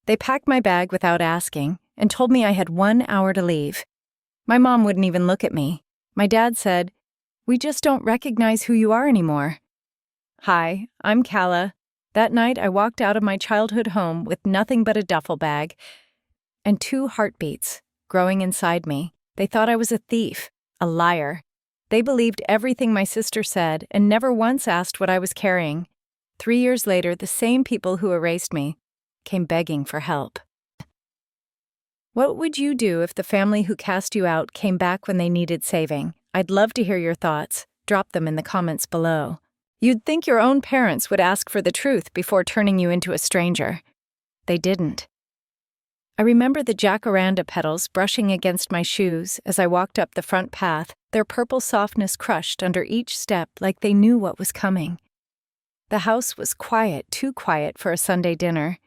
They packed my bag without asking and told me I had 1 hour to leave. My mom wouldn't even look at me. My dad said, "We just don't recognize who you are anymore." Hi, I'm Calla. That night I walked out of my childhood home with nothing but a duffel bag and 2 heartbeats growing inside me. They thought I was a thief, a liar. They believed everything my sister said and never once asked what I was carrying. 3 years later, the same people who erased me came begging for help. What would you do if the family who cast you out came back when they needed saving? I'd love to hear your thoughts. Drop them in the comments below. You'd think your own parents would ask for the truth before turning you into a stranger. They didn't. I remember the jacaranda petals brushing against my shoes as I walked up the front path, their purple softness crushed under each step like they knew what was coming. The house was quiet, too quiet for a Sunday dinner.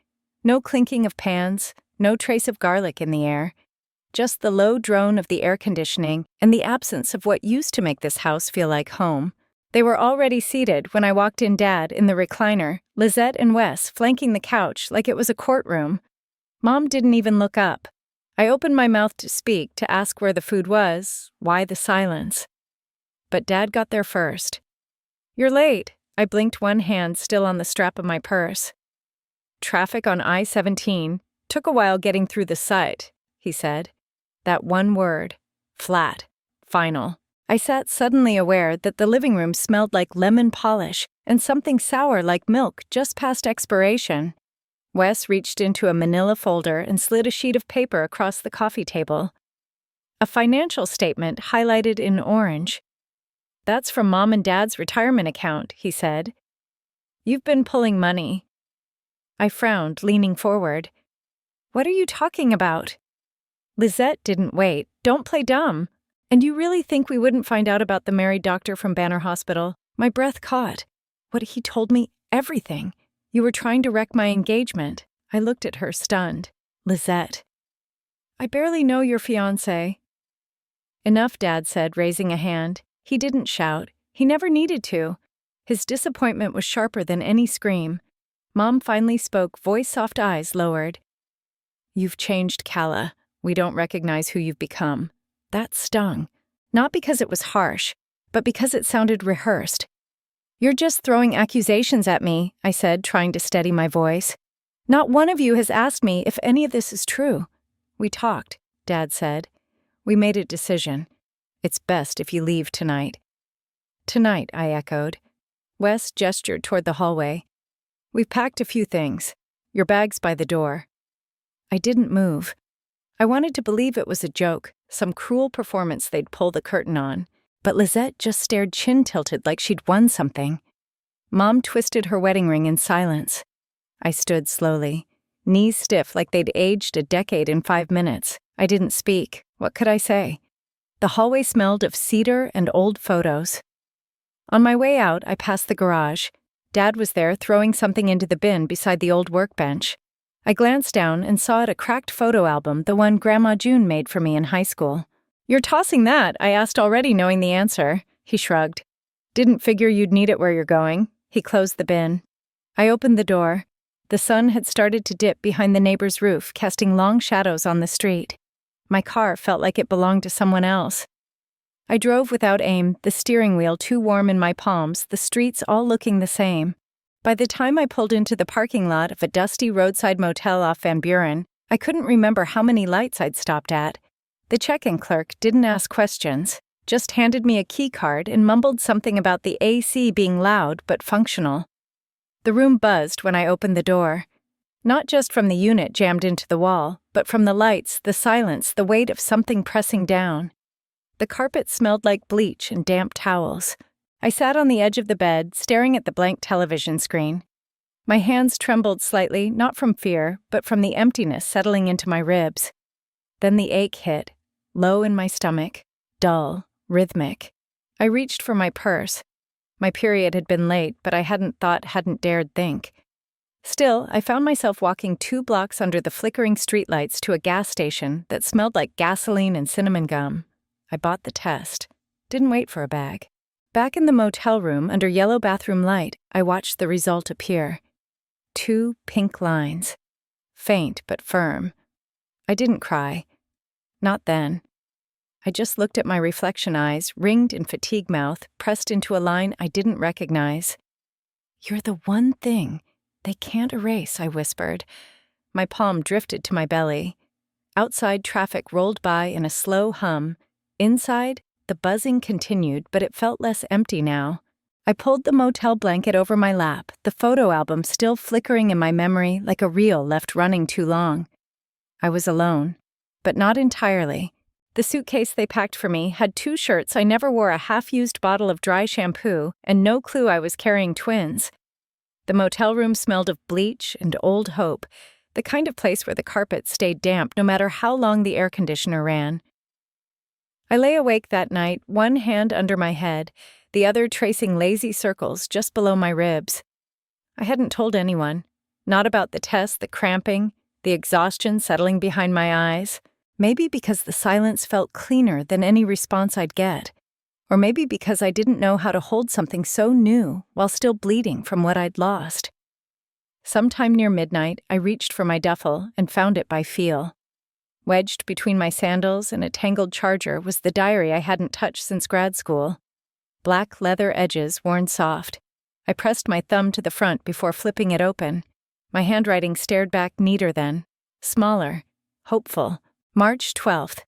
No clinking of pans, no trace of garlic in the air. Just the low drone of the air conditioning and the absence of what used to make this house feel like home. They were already seated when I walked in, Dad in the recliner, Lizette and Wes flanking the couch like it was a courtroom. Mom didn't even look up. I opened my mouth to speak, to ask where the food was, why the silence. But Dad got there first. "You're late." I blinked, one hand still on the strap of my purse. "Traffic on I-17. Took a while getting through the site," he said. That one word. Flat. Final. I sat suddenly aware that the living room smelled like lemon polish and something sour like milk just past expiration. Wes reached into a manila folder and slid a sheet of paper across the coffee table. A financial statement highlighted in orange. "That's from Mom and Dad's retirement account," he said. "You've been pulling money." I frowned, leaning forward. "What are you talking about?" Lizette didn't wait. "Don't play dumb. And you really think we wouldn't find out about the married doctor from Banner Hospital?" My breath caught. "What he told me, everything. You were trying to wreck my engagement." I looked at her, stunned. "Lizette." "I barely know your fiancé." "Enough," Dad said, raising a hand. He didn't shout. He never needed to. His disappointment was sharper than any scream. Mom finally spoke, voice soft, eyes lowered. "You've changed, Calla. We don't recognize who you've become." That stung. Not because it was harsh, but because it sounded rehearsed. "You're just throwing accusations at me," I said, trying to steady my voice. "Not one of you has asked me if any of this is true." "We talked," Dad said. "We made a decision. It's best if you leave tonight." "Tonight," I echoed. Wes gestured toward the hallway. "We've packed a few things. Your bag's by the door." I didn't move. I wanted to believe it was a joke, some cruel performance they'd pull the curtain on, but Lizette just stared chin-tilted like she'd won something. Mom twisted her wedding ring in silence. I stood slowly, knees stiff like they'd aged a decade in 5 minutes. I didn't speak. What could I say? The hallway smelled of cedar and old photos. On my way out, I passed the garage. Dad was there, throwing something into the bin beside the old workbench. I glanced down and saw it a cracked photo album, the one Grandma June made for me in high school. "You're tossing that?" I asked, already knowing the answer. He shrugged. "Didn't figure you'd need it where you're going." He closed the bin. I opened the door. The sun had started to dip behind the neighbor's roof, casting long shadows on the street. My car felt like it belonged to someone else. I drove without aim, the steering wheel too warm in my palms, the streets all looking the same. By the time I pulled into the parking lot of a dusty roadside motel off Van Buren, I couldn't remember how many lights I'd stopped at. The check-in clerk didn't ask questions, just handed me a key card and mumbled something about the AC being loud but functional. The room buzzed when I opened the door. Not just from the unit jammed into the wall, but from the lights, the silence, the weight of something pressing down. The carpet smelled like bleach and damp towels. I sat on the edge of the bed, staring at the blank television screen. My hands trembled slightly, not from fear, but from the emptiness settling into my ribs. Then the ache hit, low in my stomach, dull, rhythmic. I reached for my purse. My period had been late, but I hadn't dared think. Still, I found myself walking 2 blocks under the flickering streetlights to a gas station that smelled like gasoline and cinnamon gum. I bought the test. Didn't wait for a bag. Back in the motel room, under yellow bathroom light, I watched the result appear. 2 pink lines. faint but firm. I didn't cry. Not then. I just looked at my reflection eyes, ringed in fatigue mouth, pressed into a line I didn't recognize. "You're the one thing they can't erase," I whispered. My palm drifted to my belly. Outside, traffic rolled by in a slow hum. Inside, the buzzing continued, but it felt less empty now. I pulled the motel blanket over my lap, the photo album still flickering in my memory like a reel left running too long. I was alone, but not entirely. The suitcase they packed for me had 2 shirts I never wore, a half-used bottle of dry shampoo, and no clue I was carrying twins. The motel room smelled of bleach and old hope, the kind of place where the carpet stayed damp no matter how long the air conditioner ran. I lay awake that night, one hand under my head, the other tracing lazy circles just below my ribs. I hadn't told anyone, not about the test, the cramping, the exhaustion settling behind my eyes. Maybe because the silence felt cleaner than any response I'd get. Or maybe because I didn't know how to hold something so new while still bleeding from what I'd lost. Sometime near midnight, I reached for my duffel and found it by feel. Wedged between my sandals and a tangled charger was the diary I hadn't touched since grad school. Black leather edges worn soft. I pressed my thumb to the front before flipping it open. My handwriting stared back neater then, smaller, hopeful. March 12th.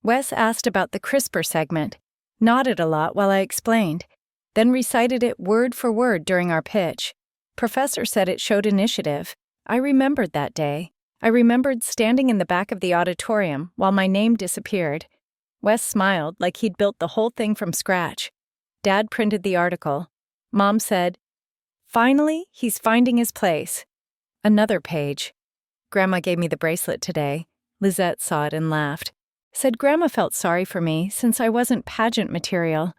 Wes asked about the CRISPR segment, nodded a lot while I explained, then recited it word for word during our pitch. Professor said it showed initiative. I remembered that day. I remembered standing in the back of the auditorium while my name disappeared. Wes smiled like he'd built the whole thing from scratch. Dad printed the article. Mom said, "Finally, he's finding his place." Another page. Grandma gave me the bracelet today. Lizette saw it and laughed. Said Grandma felt sorry for me since I wasn't pageant material.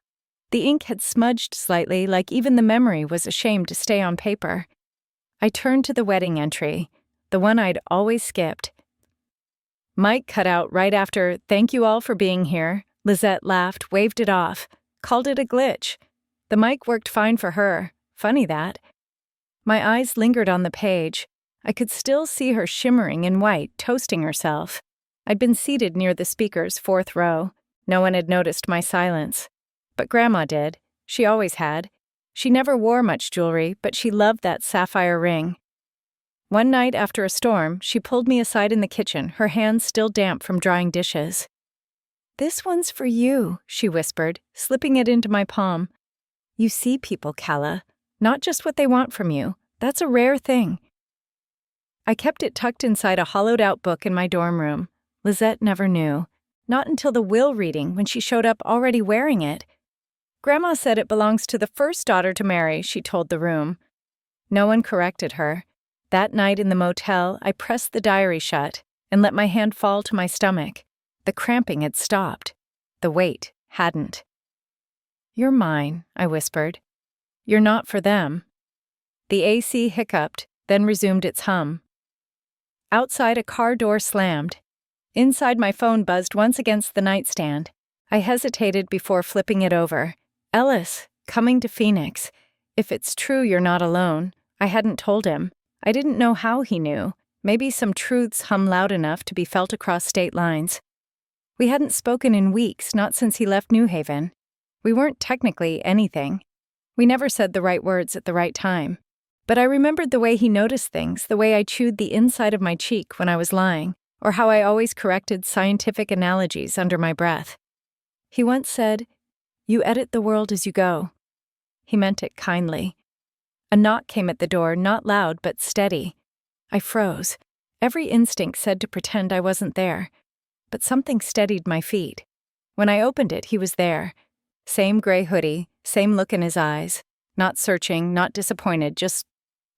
The ink had smudged slightly, like even the memory was ashamed to stay on paper. I turned to the wedding entry, the one I'd always skipped. Mike cut out right after, "Thank you all for being here." Lizette laughed, waved it off, called it a glitch. The mic worked fine for her. Funny that. My eyes lingered on the page. I could still see her shimmering in white, toasting herself. I'd been seated near the speaker's 4th row. No one had noticed my silence. But Grandma did. She always had. She never wore much jewelry, but she loved that sapphire ring. One night after a storm, she pulled me aside in the kitchen, her hands still damp from drying dishes. "This one's for you," she whispered, slipping it into my palm. "You see people, Calla. Not just what they want from you. That's a rare thing." I kept it tucked inside a hollowed-out book in my dorm room. Lizette never knew. Not until the will reading when she showed up already wearing it. "Grandma said it belongs to the first daughter to marry," she told the room. No one corrected her. That night in the motel, I pressed the diary shut and let my hand fall to my stomach. The cramping had stopped. The weight hadn't. "You're mine," I whispered. "You're not for them." The AC hiccuped, then resumed its hum. Outside, a car door slammed. Inside, my phone buzzed once against the nightstand. I hesitated before flipping it over. "Ellis, coming to Phoenix. If it's true you're not alone." I hadn't told him. I didn't know how he knew. Maybe some truths hum loud enough to be felt across state lines. We hadn't spoken in weeks, not since he left New Haven. We weren't technically anything. We never said the right words at the right time. But I remembered the way he noticed things, the way I chewed the inside of my cheek when I was lying, or how I always corrected scientific analogies under my breath. He once said, "You edit the world as you go." He meant it kindly. A knock came at the door, not loud but steady. I froze. Every instinct said to pretend I wasn't there. But something steadied my feet. When I opened it, he was there. Same gray hoodie, same look in his eyes. Not searching, not disappointed, just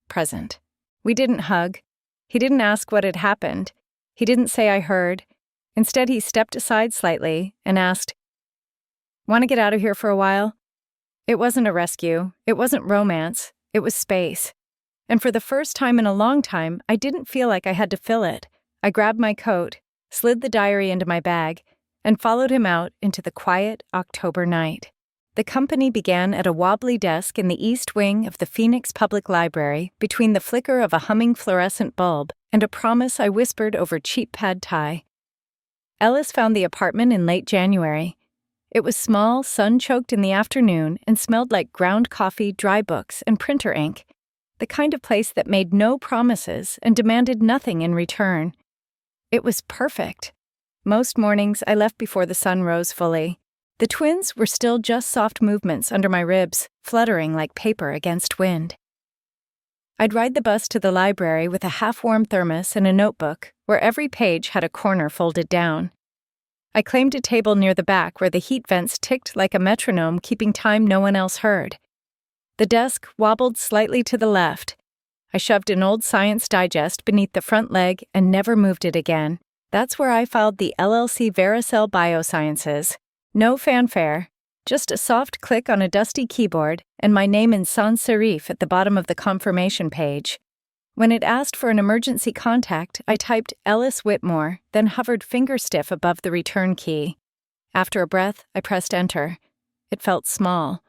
present. We didn't hug. He didn't ask what had happened. He didn't say I heard. Instead, he stepped aside slightly and asked, "Want to get out of here for a while?" It wasn't a rescue. It wasn't romance. It was space. And for the first time in a long time, I didn't feel like I had to fill it. I grabbed my coat, slid the diary into my bag, and followed him out into the quiet October night. The company began at a wobbly desk in the east wing of the Phoenix Public Library between the flicker of a humming fluorescent bulb and a promise I whispered over cheap pad thai. Ellis found the apartment in late January. It was small, sun-choked in the afternoon, and smelled like ground coffee, dry books, and printer ink, the kind of place that made no promises and demanded nothing in return. It was perfect. Most mornings I left before the sun rose fully. The twins were still just soft movements under my ribs, fluttering like paper against wind. I'd ride the bus to the library with a half-warm thermos and a notebook, where every page had a corner folded down. I claimed a table near the back where the heat vents ticked like a metronome, keeping time no one else heard. The desk wobbled slightly to the left. I shoved an old Science Digest beneath the front leg and never moved it again. That's where I filed the LLC Vericel Biosciences. No fanfare, just a soft click on a dusty keyboard and my name in sans serif at the bottom of the confirmation page. When it asked for an emergency contact, I typed Ellis Whitmore, then hovered finger-stiff above the return key. After a breath, I pressed enter. It felt small.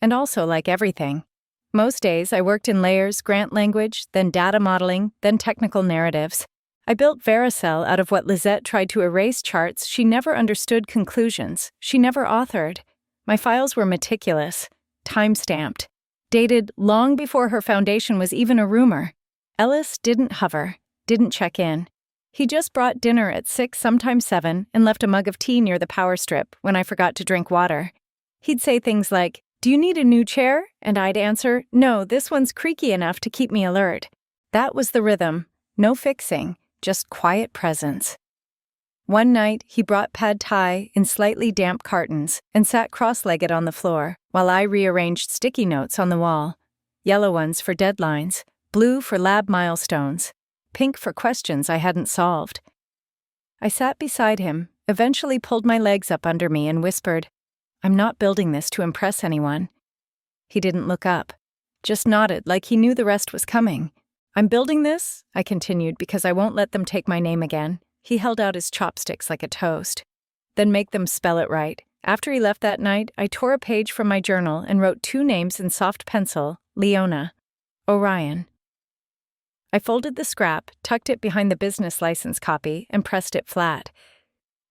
And also like everything. Most days, I worked in layers, grant language, then data modeling, then technical narratives. I built Vericel out of what Lizette tried to erase charts. She never understood conclusions. She never authored. My files were meticulous, time-stamped, dated long before her foundation was even a rumor. Ellis didn't hover, didn't check in. He just brought dinner at 6, sometimes 7, and left a mug of tea near the power strip when I forgot to drink water. He'd say things like, "Do you need a new chair?" And I'd answer, "No, this one's creaky enough to keep me alert." That was the rhythm. No fixing. Just quiet presence. One night, he brought pad thai in slightly damp cartons and sat cross-legged on the floor while I rearranged sticky notes on the wall. Yellow ones for deadlines, blue for lab milestones, pink for questions I hadn't solved. I sat beside him, eventually pulled my legs up under me and whispered, "I'm not building this to impress anyone." He didn't look up, just nodded like he knew the rest was coming. "I'm building this," I continued, "because I won't let them take my name again." He held out his chopsticks like a toast. "Then make them spell it right." After he left that night, I tore a page from my journal and wrote 2 names in soft pencil, Leona, Orion. I folded the scrap, tucked it behind the business license copy, and pressed it flat.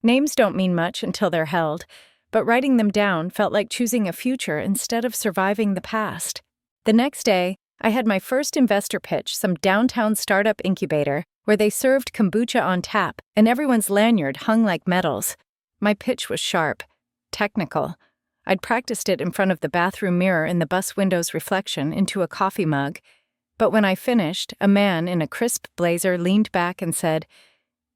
Names don't mean much until they're held, but writing them down felt like choosing a future instead of surviving the past. The next day, I had my first investor pitch, some downtown startup incubator, where they served kombucha on tap, and everyone's lanyard hung like medals. My pitch was sharp, technical. I'd practiced it in front of the bathroom mirror in the bus window's reflection into a coffee mug. But when I finished, a man in a crisp blazer leaned back and said,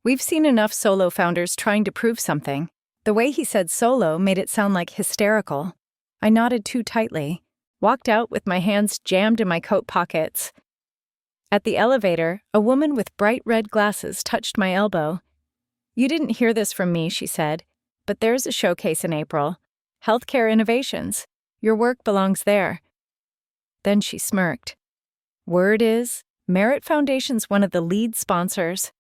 "We've seen enough solo founders trying to prove something." The way he said solo made it sound like hysterical. I nodded too tightly, walked out with my hands jammed in my coat pockets. At the elevator, a woman with bright red glasses touched my elbow. "You didn't hear this from me," she said, "but there's a showcase in April. Healthcare Innovations. Your work belongs there." Then she smirked. "Word is, Merit Foundation's one of the lead sponsors."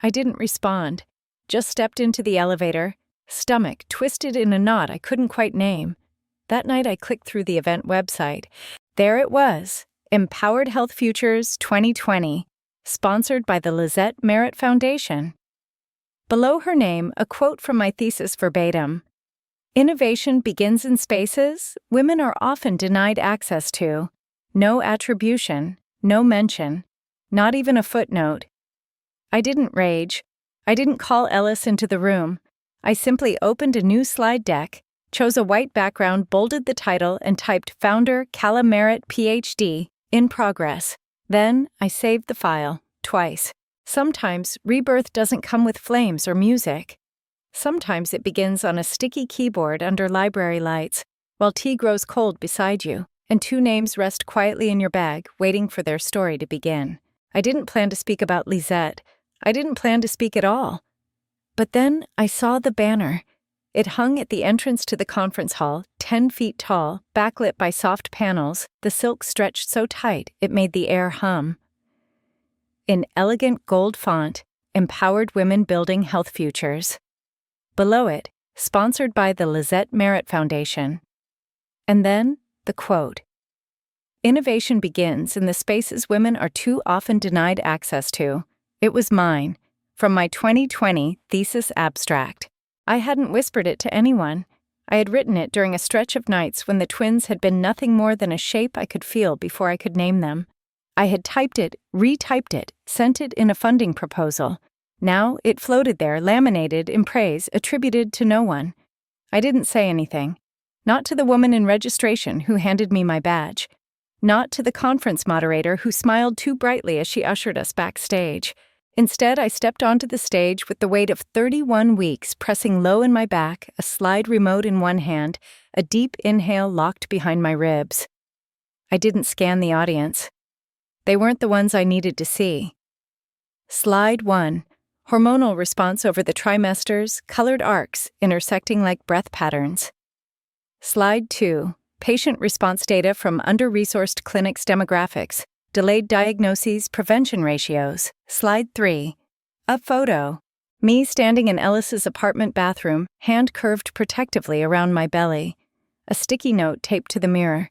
I didn't respond, just stepped into the elevator, stomach twisted in a knot I couldn't quite name. That night I clicked through the event website. There it was, Empowered Health Futures 2020, sponsored by the Lizette Merit Foundation. Below her name, a quote from my thesis verbatim. "Innovation begins in spaces women are often denied access to. No attribution, no mention, not even a footnote." I didn't rage. I didn't call Ellis into the room. I simply opened a new slide deck, chose a white background, bolded the title, and typed Founder Calla Merritt, Ph.D., in progress. Then I saved the file, twice. Sometimes rebirth doesn't come with flames or music. Sometimes it begins on a sticky keyboard under library lights, while tea grows cold beside you, and 2 names rest quietly in your bag, waiting for their story to begin. I didn't plan to speak about Lizette. I didn't plan to speak at all. But then I saw the banner. It hung at the entrance to the conference hall, 10 feet tall, backlit by soft panels, the silk stretched so tight it made the air hum. In elegant gold font, Empowered Women Building Health Futures. Below it, sponsored by the Lizette Merit Foundation. And then, the quote. Innovation begins in the spaces women are too often denied access to. It was mine, from my 2020 thesis abstract. I hadn't whispered it to anyone. I had written it during a stretch of nights when the twins had been nothing more than a shape I could feel before I could name them. I had typed it, retyped it, sent it in a funding proposal. Now it floated there, laminated in praise, attributed to no one. I didn't say anything. Not to the woman in registration who handed me my badge. Not to the conference moderator who smiled too brightly as she ushered us backstage. Instead, I stepped onto the stage with the weight of 31 weeks pressing low in my back, a slide remote in one hand, a deep inhale locked behind my ribs. I didn't scan the audience. They weren't the ones I needed to see. Slide 1. Hormonal response over the trimesters, colored arcs intersecting like breath patterns. Slide 2. Patient response data from under-resourced clinics demographics, delayed diagnoses, prevention ratios. Slide 3. A photo. Me standing in Ellis's apartment bathroom, hand curved protectively around my belly. A sticky note taped to the mirror.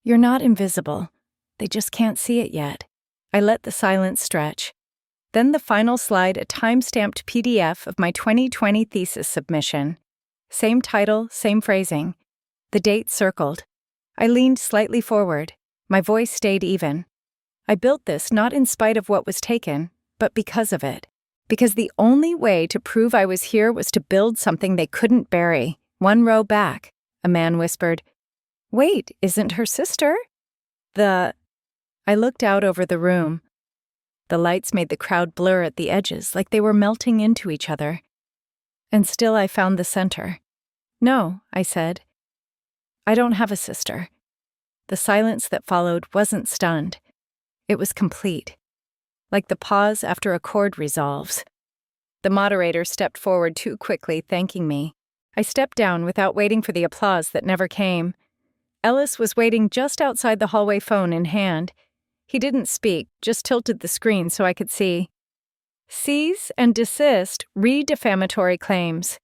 You're not invisible. They just can't see it yet. I let the silence stretch. Then the final slide, a time-stamped PDF of my 2020 thesis submission. Same title, same phrasing. The date circled. I leaned slightly forward. My voice stayed even. I built this not in spite of what was taken, but because of it. Because the only way to prove I was here was to build something they couldn't bury. One row back, a man whispered, "Wait, isn't her sister?" I looked out over the room. The lights made the crowd blur at the edges like they were melting into each other. And still I found the center. "No," I said. "I don't have a sister." The silence that followed wasn't stunned. It was complete. Like the pause after a chord resolves. The moderator stepped forward too quickly, thanking me. I stepped down without waiting for the applause that never came. Ellis was waiting just outside the hallway, phone in hand. He didn't speak, just tilted the screen so I could see. Cease and desist re-defamatory claims.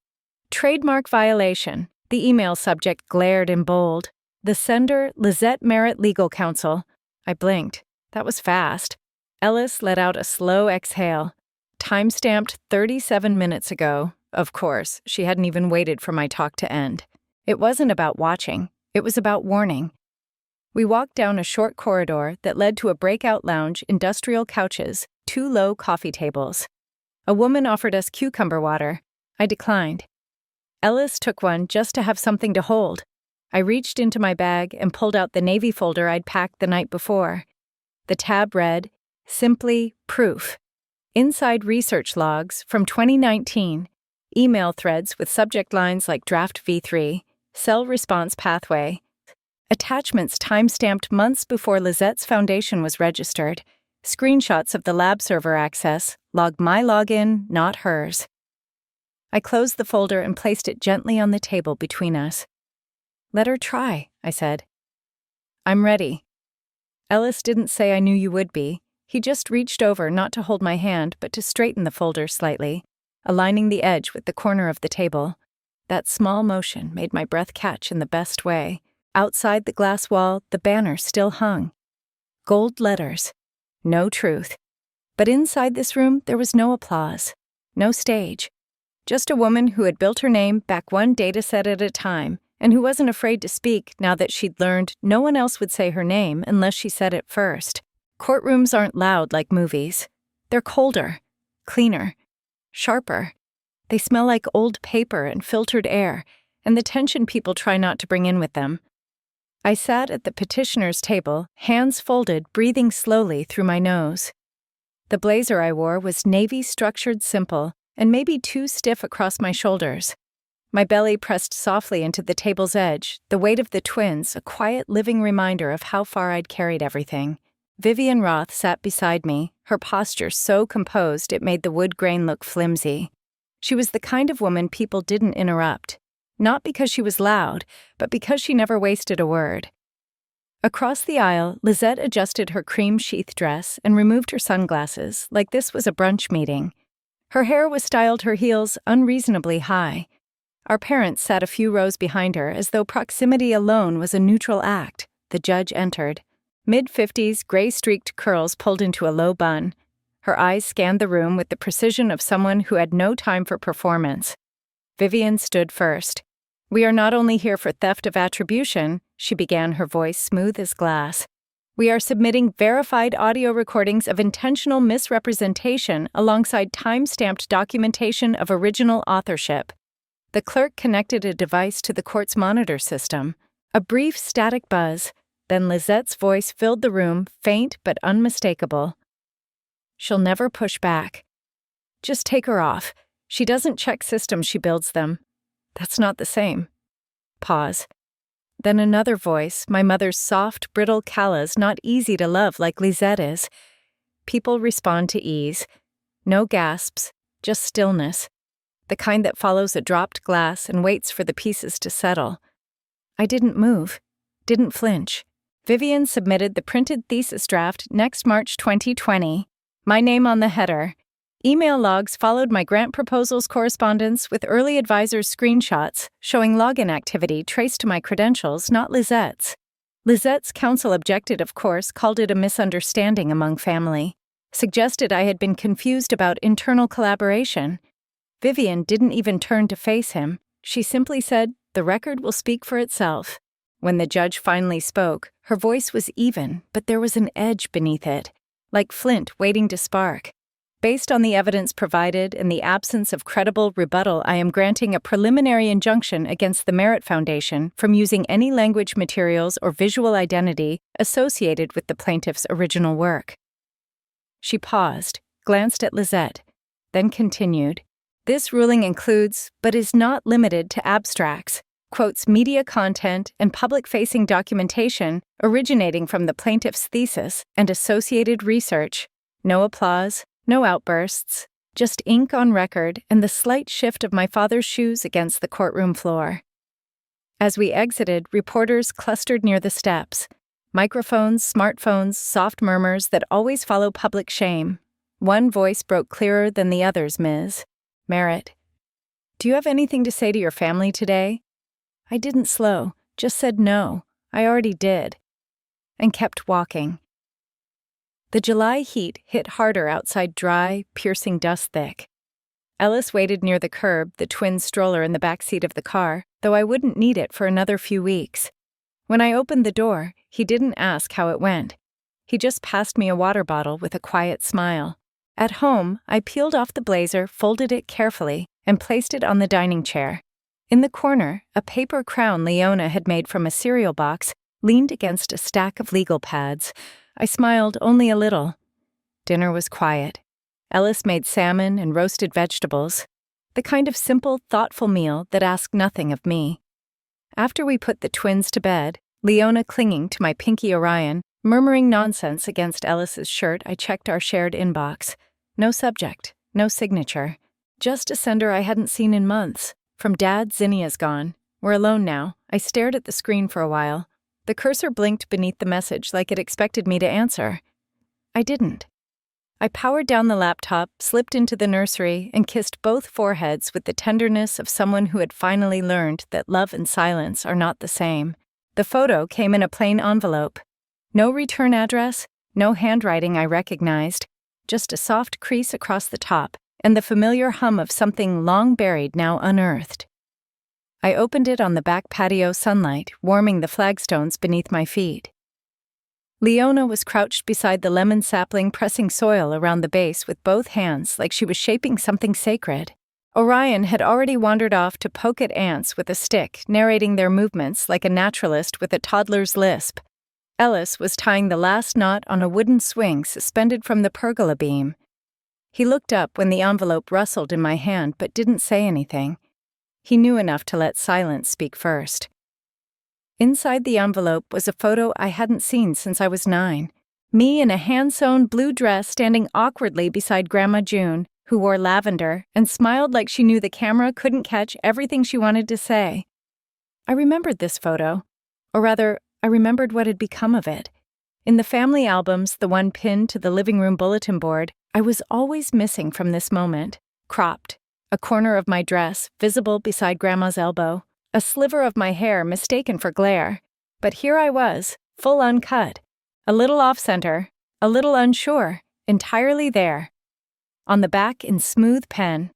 Trademark violation. The email subject glared in bold. The sender, Lizette Merritt Legal Counsel. I blinked. That was fast. Ellis let out a slow exhale. Time-stamped 37 minutes ago. Of course, she hadn't even waited for my talk to end. It wasn't about watching. It was about warning. We walked down a short corridor that led to a breakout lounge, industrial couches, 2 low coffee tables. A woman offered us cucumber water. I declined. Ellis took one just to have something to hold. I reached into my bag and pulled out the navy folder I'd packed the night before. The tab read, simply proof. Inside research logs from 2019, email threads with subject lines like draft V3, cell response pathway, attachments time-stamped months before Lizette's foundation was registered, screenshots of the lab server access, log my login, not hers. I closed the folder and placed it gently on the table between us. "Let her try," I said. "I'm ready." Ellis didn't say I knew you would be. He just reached over not to hold my hand but to straighten the folder slightly, aligning the edge with the corner of the table. That small motion made my breath catch in the best way. Outside the glass wall, the banner still hung. Gold letters. No truth. But inside this room, there was no applause. No stage. Just a woman who had built her name back one dataset at a time, and who wasn't afraid to speak now that she'd learned no one else would say her name unless she said it first. Courtrooms aren't loud like movies. They're colder, cleaner, sharper. They smell like old paper and filtered air, and the tension people try not to bring in with them. I sat at the petitioner's table, hands folded, breathing slowly through my nose. The blazer I wore was navy structured simple, and maybe too stiff across my shoulders. My belly pressed softly into the table's edge, the weight of the twins, a quiet living reminder of how far I'd carried everything. Vivian Roth sat beside me, her posture so composed it made the wood grain look flimsy. She was the kind of woman people didn't interrupt, not because she was loud, but because she never wasted a word. Across the aisle, Lizette adjusted her cream sheath dress and removed her sunglasses, like this was a brunch meeting. Her hair was styled her heels unreasonably high. Our parents sat a few rows behind her as though proximity alone was a neutral act. The judge entered. Mid-50s, gray-streaked curls pulled into a low bun. Her eyes scanned the room with the precision of someone who had no time for performance. Vivian stood first. "We are not only here for theft of attribution," she began, her voice smooth as glass. "We are submitting verified audio recordings of intentional misrepresentation alongside time-stamped documentation of original authorship." The clerk connected a device to the court's monitor system. A brief static buzz, then Lizette's voice filled the room, faint but unmistakable. "She'll never push back. Just take her off. She doesn't check systems, she builds them. That's not the same." Pause. Then another voice, my mother's soft, brittle callas, not easy to love like Lisette is. People respond to ease. No gasps, just stillness. The kind that follows a dropped glass and waits for the pieces to settle. I didn't move, didn't flinch. Vivian submitted the printed thesis draft next March 2020. My name on the header. Email logs followed my grant proposals correspondence with early advisors' screenshots showing login activity traced to my credentials, not Lizette's. Lizette's counsel objected, of course, called it a misunderstanding among family. Suggested I had been confused about internal collaboration. Vivian didn't even turn to face him. She simply said, "The record will speak for itself." When the judge finally spoke, her voice was even, but there was an edge beneath it, like flint waiting to spark. "Based on the evidence provided and the absence of credible rebuttal, I am granting a preliminary injunction against the Merit Foundation from using any language materials or visual identity associated with the plaintiff's original work." She paused, glanced at Lisette, then continued. "This ruling includes, but is not limited to abstracts, quotes media content and public-facing documentation originating from the plaintiff's thesis and associated research. No applause, no outbursts, just ink on record and the slight shift of my father's shoes against the courtroom floor." As we exited, reporters clustered near the steps. Microphones, smartphones, soft murmurs that always follow public shame. One voice broke clearer than the others, Ms. Merritt. "Do you have anything to say to your family today?" I didn't slow, just said no. I already did. And kept walking. The July heat hit harder outside, dry, piercing dust thick. Ellis waited near the curb, the twin stroller in the back seat of the car, though I wouldn't need it for another few weeks. When I opened the door, he didn't ask how it went. He just passed me a water bottle with a quiet smile. At home, I peeled off the blazer, folded it carefully, and placed it on the dining chair. In the corner, a paper crown Leona had made from a cereal box leaned against a stack of legal pads. I smiled only a little. Dinner was quiet. Ellis made salmon and roasted vegetables, the kind of simple, thoughtful meal that asked nothing of me. After we put the twins to bed, Leona clinging to my pinky Orion, murmuring nonsense against Ellis's shirt, I checked our shared inbox. No subject, no signature. Just a sender I hadn't seen in months. From Dad, Zinnia's gone. We're alone now. I stared at the screen for a while. The cursor blinked beneath the message like it expected me to answer. I didn't. I powered down the laptop, slipped into the nursery, and kissed both foreheads with the tenderness of someone who had finally learned that love and silence are not the same. The photo came in a plain envelope. No return address, no handwriting I recognized, just a soft crease across the top, and the familiar hum of something long buried, now unearthed. I opened it on the back patio sunlight, warming the flagstones beneath my feet. Leona was crouched beside the lemon sapling, pressing soil around the base with both hands like she was shaping something sacred. Orion had already wandered off to poke at ants with a stick, narrating their movements like a naturalist with a toddler's lisp. Ellis was tying the last knot on a wooden swing suspended from the pergola beam. He looked up when the envelope rustled in my hand but didn't say anything. He knew enough to let silence speak first. Inside the envelope was a photo I hadn't seen since I was 9. Me in a hand-sewn blue dress standing awkwardly beside Grandma June, who wore lavender and smiled like she knew the camera couldn't catch everything she wanted to say. I remembered this photo. Or rather, I remembered what had become of it. In the family albums, the one pinned to the living room bulletin board, I was always missing from this moment, cropped, a corner of my dress visible beside Grandma's elbow, a sliver of my hair mistaken for glare. But here I was, full uncut, a little off-center, a little unsure, entirely there. On the back in smooth pen.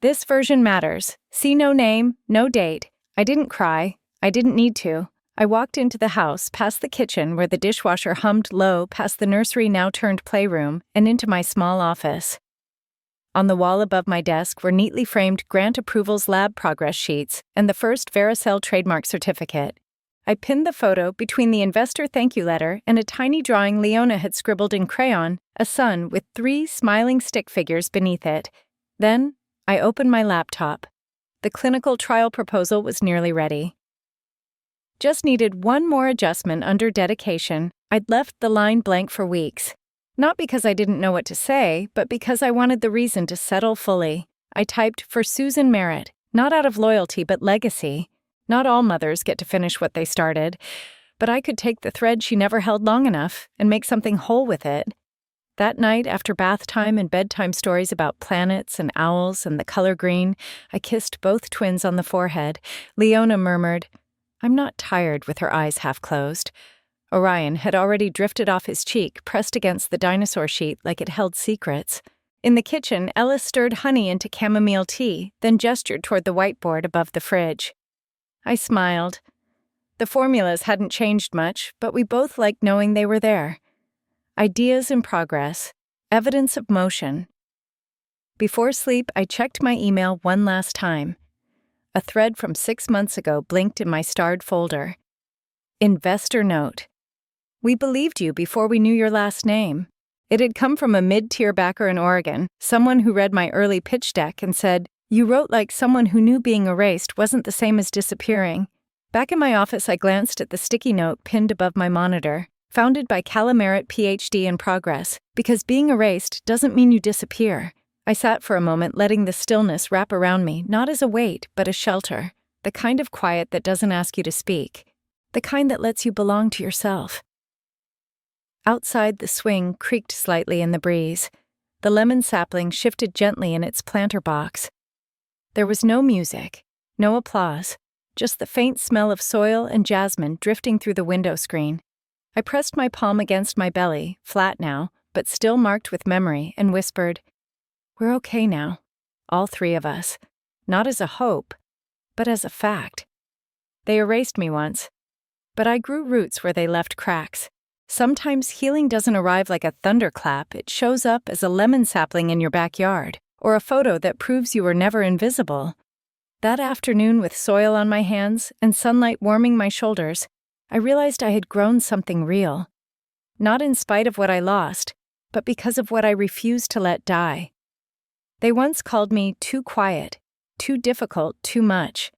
This version matters. See no name, no date. I didn't cry. I didn't need to. I walked into the house, past the kitchen where the dishwasher hummed low, past the nursery now turned playroom, and into my small office. On the wall above my desk were neatly framed grant approvals lab progress sheets and the first Vericel trademark certificate. I pinned the photo between the investor thank you letter and a tiny drawing Leona had scribbled in crayon, a sun with 3 smiling stick figures beneath it. Then, I opened my laptop. The clinical trial proposal was nearly ready. Just needed one more adjustment under dedication. I'd left the line blank for weeks. Not because I didn't know what to say, but because I wanted the reason to settle fully. I typed for Susan Merritt, not out of loyalty but legacy. Not all mothers get to finish what they started, but I could take the thread she never held long enough and make something whole with it. That night, after bath time and bedtime stories about planets and owls and the color green, I kissed both twins on the forehead. Leona murmured, "I'm not tired," with her eyes half closed. Orion had already drifted off his cheek, pressed against the dinosaur sheet like it held secrets. In the kitchen, Ella stirred honey into chamomile tea, then gestured toward the whiteboard above the fridge. I smiled. The formulas hadn't changed much, but we both liked knowing they were there. Ideas in progress, evidence of motion. Before sleep, I checked my email one last time. A thread from 6 months ago blinked in my starred folder. Investor note. We believed you before we knew your last name. It had come from a mid-tier backer in Oregon, someone who read my early pitch deck and said, "You wrote like someone who knew being erased wasn't the same as disappearing." Back in my office, I glanced at the sticky note pinned above my monitor, founded by Calla Merritt, PhD in progress, because being erased doesn't mean you disappear. I sat for a moment, letting the stillness wrap around me, not as a weight, but a shelter, the kind of quiet that doesn't ask you to speak, the kind that lets you belong to yourself. Outside, the swing creaked slightly in the breeze. The lemon sapling shifted gently in its planter box. There was no music, no applause, just the faint smell of soil and jasmine drifting through the window screen. I pressed my palm against my belly, flat now, but still marked with memory, and whispered, "We're okay now, all 3 of us, not as a hope, but as a fact." They erased me once, but I grew roots where they left cracks. Sometimes healing doesn't arrive like a thunderclap, it shows up as a lemon sapling in your backyard, or a photo that proves you were never invisible. That afternoon, with soil on my hands and sunlight warming my shoulders, I realized I had grown something real. Not in spite of what I lost, but because of what I refused to let die. They once called me too quiet, too difficult, too much.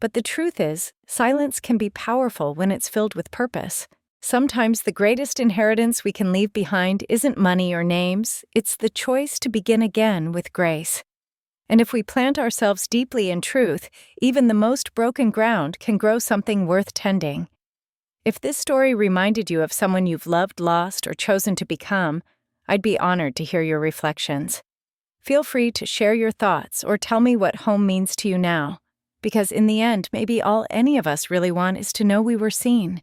But the truth is, silence can be powerful when it's filled with purpose. Sometimes the greatest inheritance we can leave behind isn't money or names, it's the choice to begin again with grace. And if we plant ourselves deeply in truth, even the most broken ground can grow something worth tending. If this story reminded you of someone you've loved, lost, or chosen to become, I'd be honored to hear your reflections. Feel free to share your thoughts or tell me what home means to you now, because in the end, maybe all any of us really want is to know we were seen.